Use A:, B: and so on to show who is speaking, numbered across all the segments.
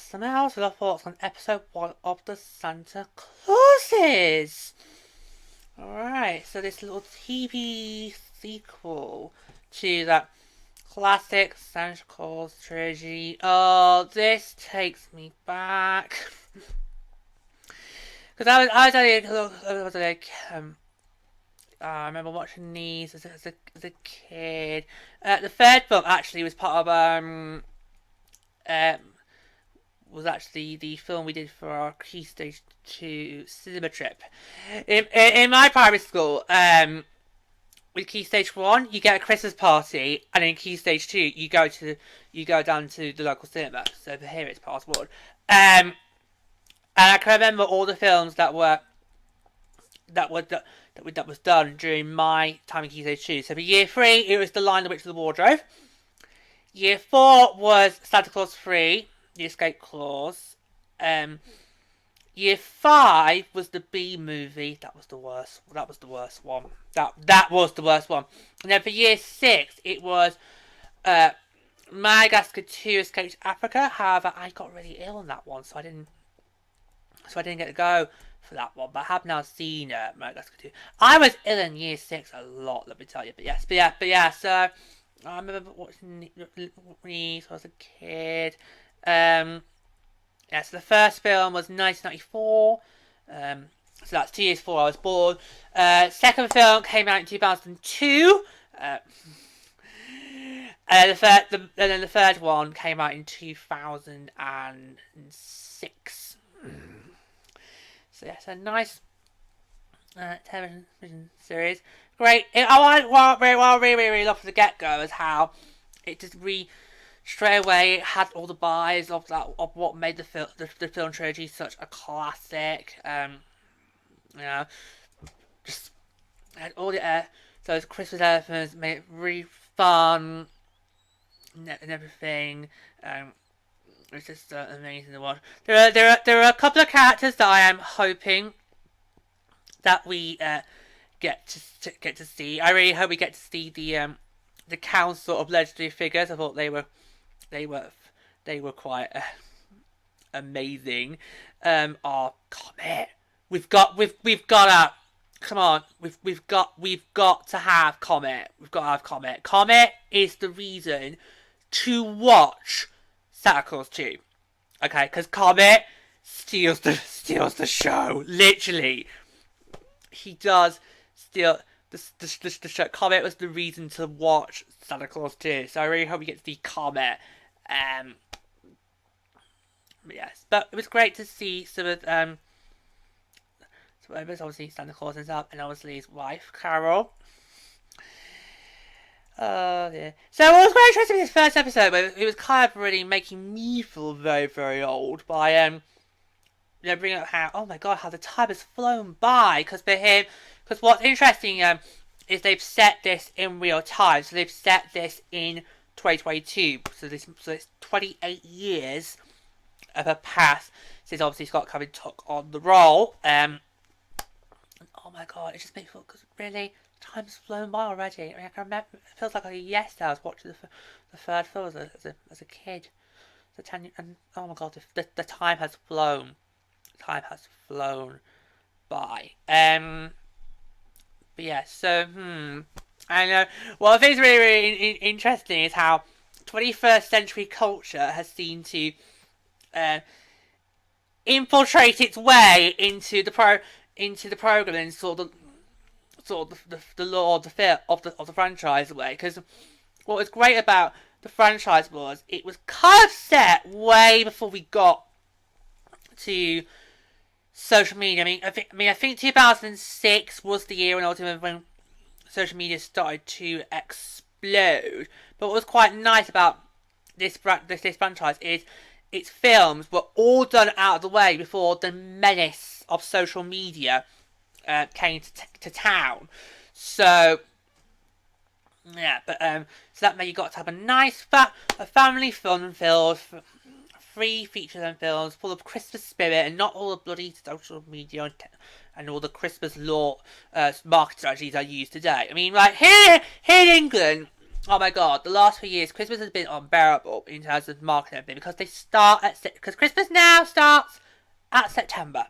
A: Summer House with our thoughts on episode 1 of the Santa Clauses. Alright, so this little TV sequel to that classic Santa Claus trilogy. Oh, this takes me back. Because I remember watching these as a kid. The third film actually was part of was actually the film we did for our Key Stage 2 cinema trip. In my primary school, with Key Stage 1, you get a Christmas party, and in Key Stage 2, you go down to the local cinema. So for here, it's past one. And I can remember all the films that was done during my time in Key Stage 2. So for year 3, it was The Lion, the Witch, and the Wardrobe. Year 4 was Santa Claus 3, The Escape Clause. Year 5 was the B movie. That was the worst. That was the worst one. That was the worst one. And then for year 6, it was Madagascar 2, Escape to Africa. However, I got really ill on that one, so I didn't get to go for that one. But I have now seen Madagascar 2. I was ill in year 6 a lot, let me tell you. But yeah. So I remember watching these when I was a kid. So the first film was 1994. So that's 2 years before I was born. Second film came out in 2002. And then the third one came out in 2006. So yeah, it's a nice television series. Great. What I really love from the get-go is how it just straight away it had all the buys of what made the film trilogy such a classic. Just had all those Christmas elephants, made it really fun and everything. It's just amazing to watch. There are a couple of characters that I am hoping that we get to see. I really hope we get to see the council of legendary figures. I thought they were quite amazing. Comet. We've got to have Comet. We've got to have Comet. Comet is the reason to watch Santa Claus 2. Okay, because Comet steals the show. Literally, he does steal the show. Comet was the reason to watch Santa Claus 2. So I really hope we get to see Comet. Yes, but it was great to see some of so it was obviously Santa Claus himself and obviously his wife Carol. Yeah. So it was quite interesting in this first episode, but it was kind of really making me feel very, very old by bringing up how how the time has flown by. Because what's interesting is they've set this in real time. So they've set this in 2022. So it's 28 years of a path since obviously Scott Cumming took on the role. Oh my god, it just makes me feel, because really, time's flown by already. I mean, I can remember, it feels like yesterday I was watching the third film as a kid. And oh my god, the time has flown. Time has flown by. But yeah, so, I know. What I think is really, really interesting is how 21st century culture has seemed to infiltrate its way into the program and sort of the lore of the franchise away. Because what was great about the franchise was it was kind of set way before we got to social media. I think 2006 was the year when social media started to explode. But what was quite nice about this franchise is its films were all done out of the way before the menace of social media came to town. So yeah, but so that meant you got to have a nice family fun-filled 3 feature-length films full of Christmas spirit and not all the bloody social media and all the Christmas law marketing strategies I use today. I mean, like here in England, oh my god, the last few years, Christmas has been unbearable in terms of marketing and everything because they start because Christmas now starts at September.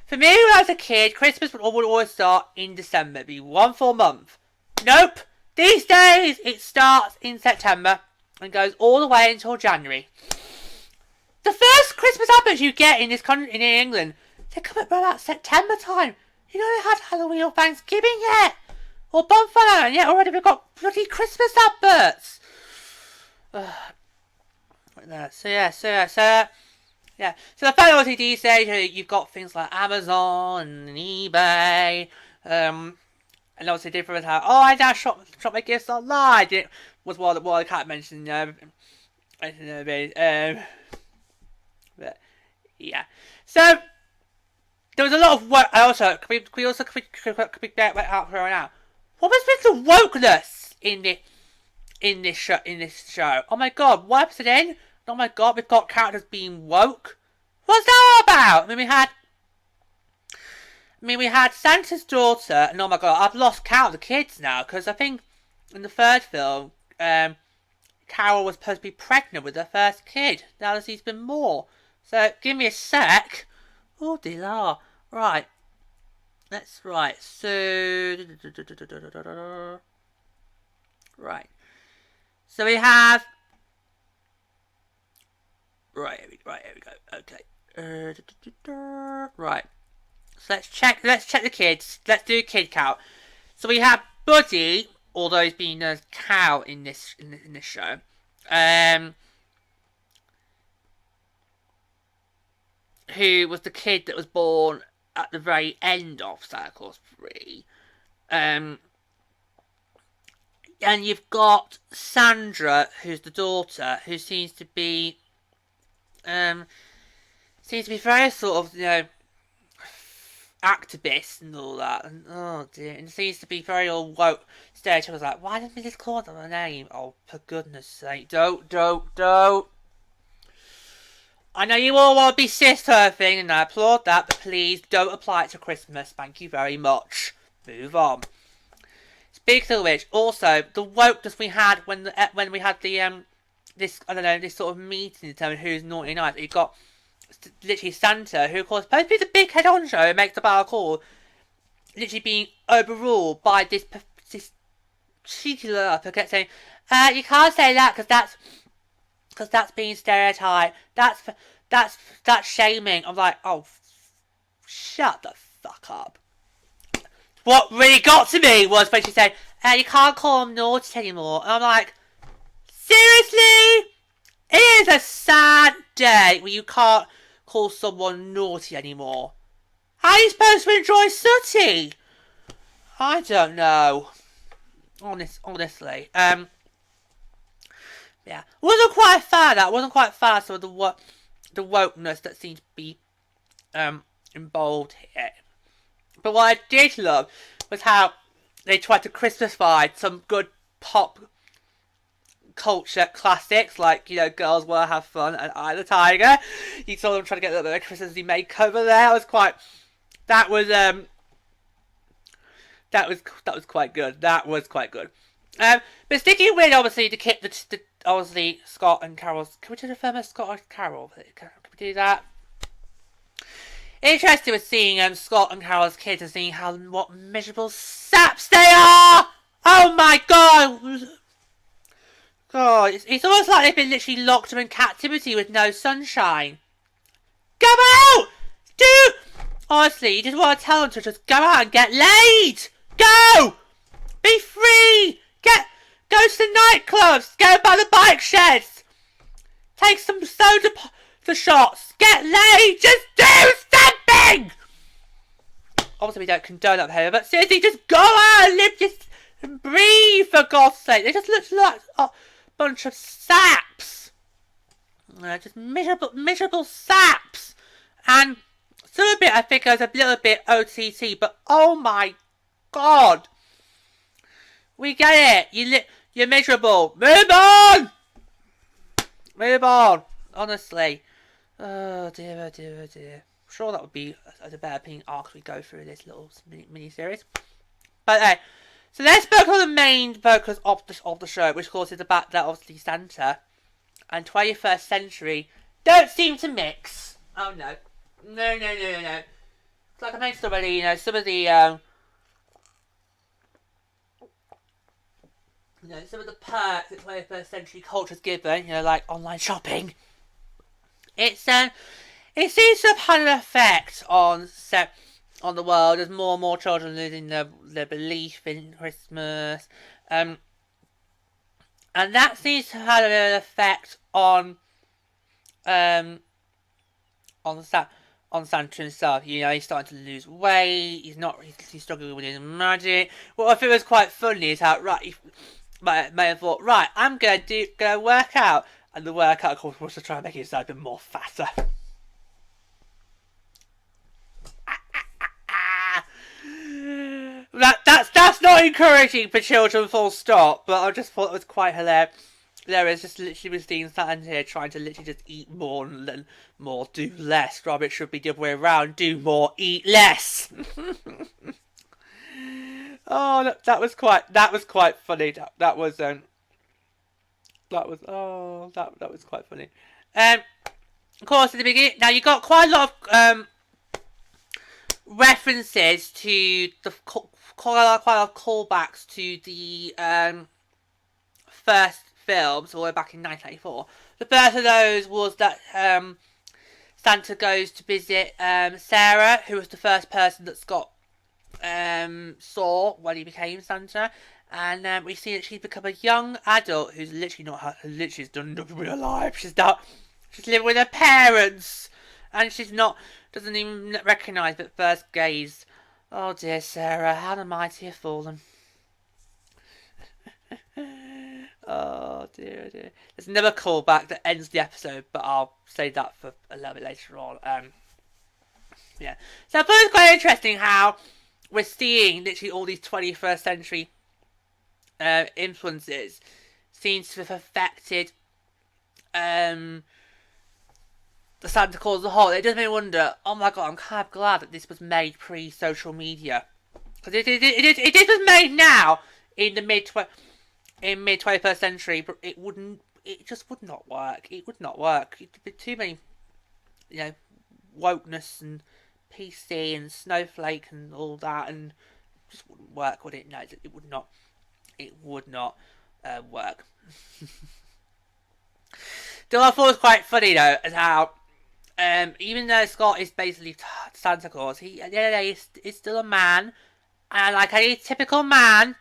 A: For me, when I was a kid, Christmas would always start in December, it'd be one full month. Nope, these days it starts in September and goes all the way until January. The first Christmas adverts you get in this country, in England, they come at about September time. You know they had Halloween or Thanksgiving yet, or bonfire, and yet already we've got bloody Christmas adverts. So the phone obviously these days, you've got things like Amazon and eBay, and obviously different how I now shop my gifts online. It was what I can't mention. But yeah, so there was a lot of work. Also, can we get out for now? What was with the wokeness in this show? Oh my god, what episode in? Oh my god, we've got characters being woke. What's that all about? We had Santa's daughter, and oh my god, I've lost count of the kids now because I think in the third film, Carol was supposed to be pregnant with her first kid. Now there's been more. So give me a sec. Oh dear. Right. That's right. So right. So we have. Right. Here we go. Okay. Right. So let's check the kids. Let's do a kid count. So we have Buddy, although he's being known as Cow in this show. Who was the kid that was born at the very end of Santa Claus 3. And you've got Sandra, who's the daughter, who seems to be very sort of, activist and all that. And oh dear, and seems to be very all woke. Stereotypical, like, why does Mrs. Claus have a name? Oh, for goodness sake, don't. I know you all want to be cis-surfing, and I applaud that, but please don't apply it to Christmas. Thank you very much. Move on. Speaking of which, also the wokeness we had when we had the this sort of meeting to determine who's naughty and nice. You got literally Santa, who of course supposed to be the big head honcho who makes the bar call, literally being overruled by this cheeky little who kept saying, you can't say that because that's being stereotyped. That's shaming. I'm like, oh, shut the fuck up. What really got to me was when she said, you can't call them naughty anymore. And I'm like, seriously? It is a sad day when you can't call someone naughty anymore. How are you supposed to enjoy Sooty? I don't know. Honestly. Yeah. Wasn't quite a fan of that. Wasn't quite a fan of some of the wokeness that seemed to be involved here. But what I did love was how they tried to Christmasify some good pop culture classics like, Girls Wanna Have Fun and Eye of the Tiger. You saw them trying to get a little bit of Christmassy makeover there. That was quite good. That was quite good. But sticking with obviously obviously Scott and Carol's. Can we do the film as Scott and Carol? Can we do that? Interesting with seeing Scott and Carol's kids and seeing what miserable saps they are. Oh my god! God, it's almost like they've been literally locked up in captivity with no sunshine. Go out! Dude! Honestly, you just want to tell them to just go out and get laid! Go! Be free! Go to the nightclubs! Go by the bike sheds! Take some soda shots! Get laid! Just do something! Obviously we don't condone that behaviour, but seriously, just go out and live, just breathe for God's sake. They just look like a bunch of saps. Just miserable saps. And some of it I think is a little bit OTT, but oh my god. We get it. You're miserable. Move on! Move on. Honestly. Oh dear. I'm sure that would be a developing arc we go through this little mini-series. But So let's focus on the main focus of the show, which of course is about that obviously Santa and 21st century don't seem to mix. Oh no. No. Like I mentioned already, some of the some of the perks that 21st century culture's given, like online shopping. It seems to have had an effect on the world as more and more children losing their belief in Christmas. And that seems to have had an effect on Santa himself. He's starting to lose weight. He's struggling with his magic. What I think was quite funny is how he may have thought, right, I'm gonna work out, and the workout of course was to try and make himself a bit more fatter. That's not encouraging for children, full stop. But I just thought it was quite hilarious. Just literally was seeing Santa here trying to literally just eat more and more, do less. Rather, it should be the other way around: do more, eat less. Oh, that was quite funny. That was quite funny. Of course, at the beginning, now you got quite a lot of references to the quite a lot of callbacks to the first films all the way back in 1984. The first of those was that Santa goes to visit Sarah, who was the first person that Scott saw when he became Santa, and we see that she's become a young adult who's literally has done nothing with her life. She's living with her parents, and doesn't even recognise at first gaze. Oh dear Sarah, how the mighty have fallen. Oh dear. There's another callback that ends the episode, but I'll say that for a little bit later on. Yeah. So I thought it was quite interesting how we're seeing literally all these 21st century influences seems to have affected the Santa Claus as a whole. It does make me wonder, oh my god, I'm kind of glad that this was made pre-social media. Because it was made now in the mid-21st century, but it just would not work. It would not work. It'd be too many, wokeness and PC and snowflake and all that, and just wouldn't work, would it? No, it would not. It would not work. So I thought it was quite funny though, as how even though Scott is basically Santa Claus, he at the end of the day is still a man, and like any typical man,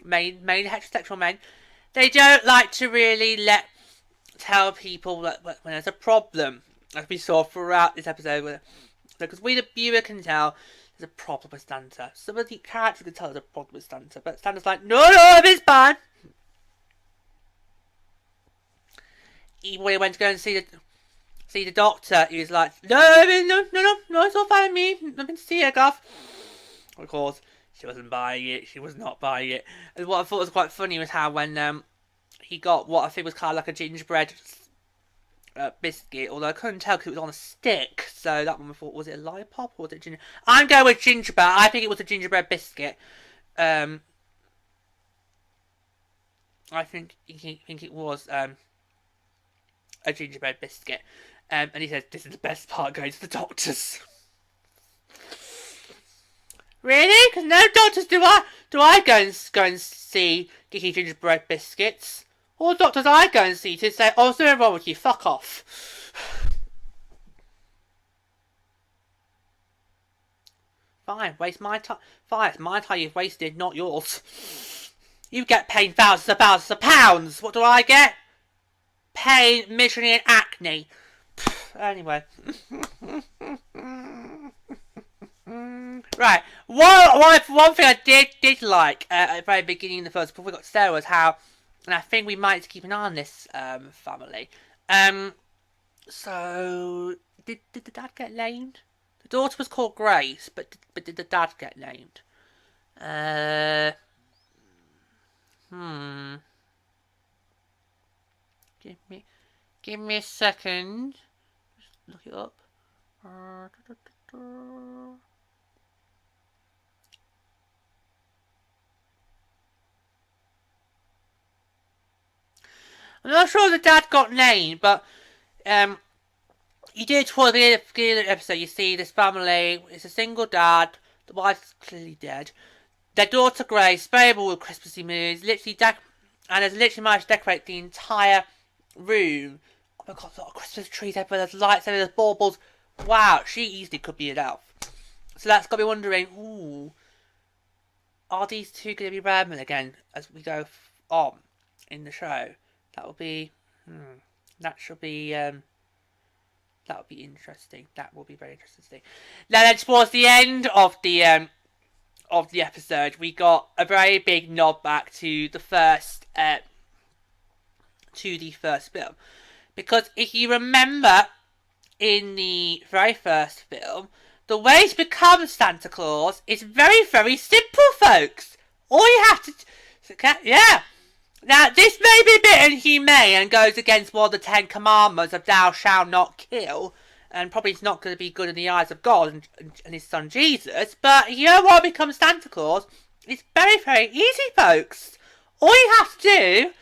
A: mainly heterosexual men, they don't like to really tell people that when there's a problem, as we saw throughout this episode, because we the viewer can tell there's a problem with Santa. Some of the characters can tell there's a problem with Santa, but Santa's like, no, it's fine. Even when he went to go and see the doctor, he was like, no, it's all fine with me. Nothing to see here, Guff. Of course, she wasn't buying it. She was not buying it. And what I thought was quite funny was how when he got what I think was kind of like a gingerbread biscuit, although I couldn't tell because it was on a stick. So that one I thought, was it a lollipop or was it ginger? I'm going with gingerbread. I think it was a gingerbread biscuit. I think it was a gingerbread biscuit. And he says, this is the best part, going to the doctors. Really? Because no doctors do I go and see getting gingerbread biscuits. All doctors I go and see to say, oh, what's wrong with you? Fuck off. Fine, waste my time. Fine, it's my time you've wasted, not yours. You get paid thousands of pounds. What do I get? Pain, misery, and acne. Anyway. Right. One thing I did like at the very beginning of the first, before we got to Sarah, was how, and I think we might keep an eye on this family. So did the dad get named? The daughter was called Grace, but did the dad get named? Give me a second. Just look it up. I'm not sure the dad got named, but you do towards the beginning of the episode, you see this family. It's a single dad. The wife's clearly dead. Their daughter Grace, very able with Christmassy moods, and has literally managed to decorate the entire room. Oh my god, there's a lot of Christmas trees everywhere, there's lights everywhere, there's baubles. Wow, she easily could be an elf. So that's got me wondering, ooh, are these two going to be rambling again as we go on in the show? That will be, that should be, that would be interesting. That will be very interesting. Now then, towards the end of the episode, we got a very big nod back to the first film, because if you remember in the very first film, the way to become Santa Claus is very, very simple, folks. All you have to, Now this may be a bit inhumane and goes against one of the 10 Commandments of "Thou shalt not kill," and probably it's not going to be good in the eyes of God and His Son Jesus. But you know what becomes Santa Claus? It's very, very easy, folks. All you have to do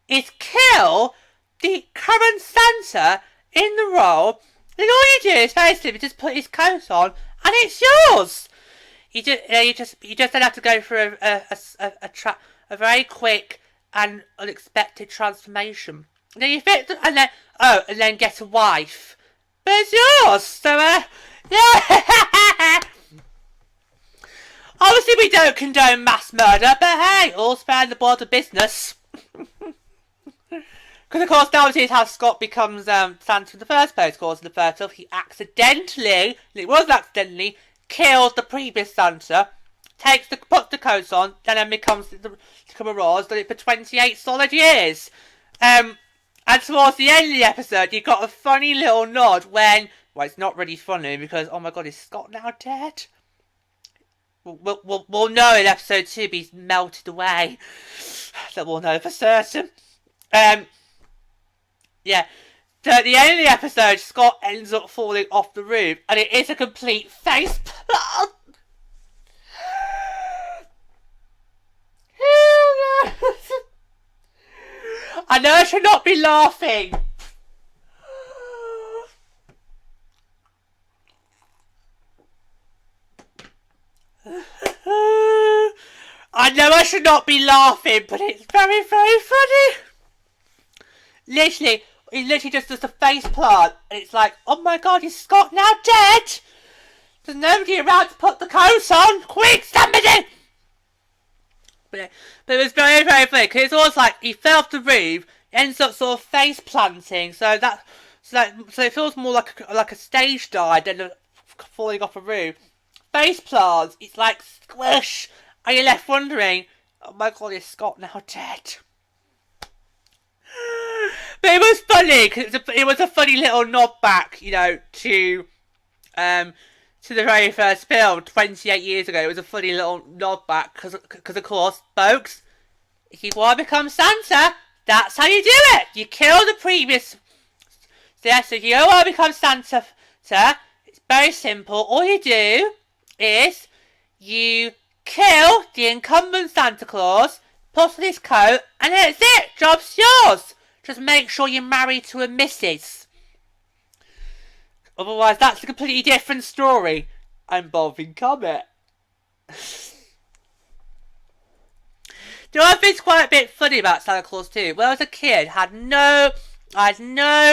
A: is kill the current Santa in the role, and all you do is basically just put his coat on, and it's yours. You just don't have to go through a very quick and unexpected transformation. Then you fit, and then get a wife. But it's yours. So yeah. Obviously, we don't condone mass murder, but hey, all's fair in the world of business. Because, of course, that was how Scott becomes Santa in the first place. Of course, in the first film, he accidentally, killed the previous Santa, puts the coat on, then becomes a Raw, has done it for 28 solid years. And towards the end of the episode, you got a funny little nod when, well, it's not really funny because, oh my god, is Scott now dead? We'll know in episode 2 he's melted away. That we'll know for certain. Yeah. So at the end of the episode, Scott ends up falling off the roof, and it is a complete face plant. I know I should not be laughing. I know I should not be laughing, but it's very, very funny. He literally just does a face plant, and it's like, oh my god, is Scott now dead? There's nobody around to put the coat on. Quick, somebody! But it was very, very funny, because it's almost like he fell off the roof, ends up sort of face planting, so it feels more like a stage dive than falling off a roof. Face plants, it's like squish, and you're left wondering, oh my god, is Scott now dead? But it was funny, because it was a funny little nod back, to the very first film 28 years ago. It was a funny little nod back because of course, folks, if you want to become Santa, that's how you do it. You kill the previous. So if you want to become Santa, it's very simple. All you do is you kill the incumbent Santa Claus, put on his coat, and that's it. Job's yours. Just make sure you're married to a missus. Otherwise, that's a completely different story involving Comet. Do you know what I think's quite a bit funny about Santa Claus 2? When I was a kid, I had no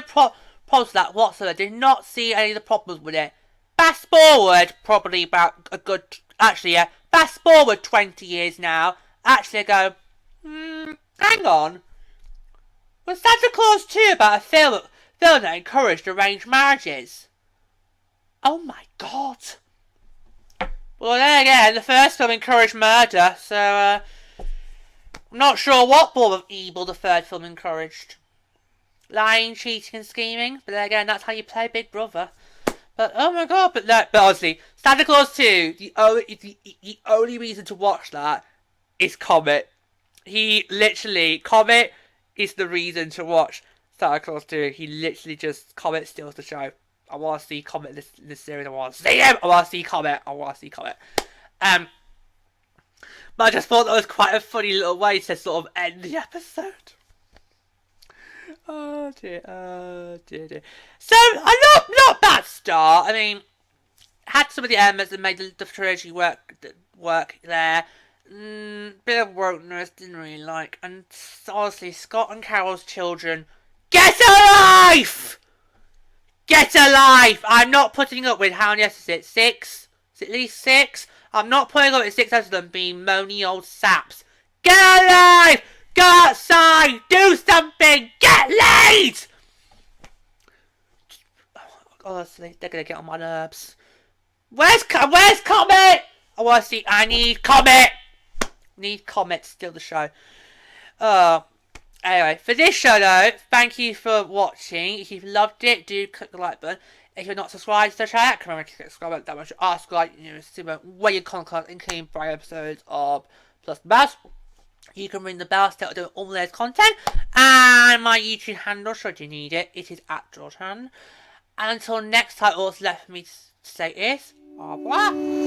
A: problems with that whatsoever. I did not see any of the problems with it. Fast forward, probably about fast forward 20 years now. Actually, I go, hang on. Was Santa Claus 2 about a film that encouraged arranged marriages? Oh my god. Well, then again, the first film encouraged murder, so I'm not sure what form of evil the third film encouraged. Lying, cheating and scheming, but then again, that's how you play Big Brother. But oh my god, but honestly, Santa Claus 2, the only reason to watch that is Comet. Comet is the reason to watch Santa Claus 2. He literally just, Comet steals the show. I want to see Comet in this series. I want to see him. I want to see Comet. But I just thought that was quite a funny little way to sort of end the episode. Oh dear, oh dear, dear. So, a not bad start. I mean, had some of the elements that made the trilogy work there. Bit of wokeness, didn't really like. And honestly, Scott and Carol's children, get a life! Get a life! I'm not putting up with how many episodes is it? 6? Is it at least 6? I'm not putting up with 6 episodes of them being moany old saps. Get a life! Go outside! Do something! Get laid! Honestly, they're gonna get on my nerves. Where's Comet? I want to see. I need Comet. Need Comet to steal the show. Anyway, for this show though, thank you for watching. If you've loved it, do click the like button. If you're not subscribed to the channel, come on, click the subscribe button. That much ask, like, see where your content, including 5 episodes of Plus the Bells. You can ring the bell to do all those content. And my YouTube handle, should you need it, it is @GeorgeHan. And until next time, all that's left for me to say is au revoir.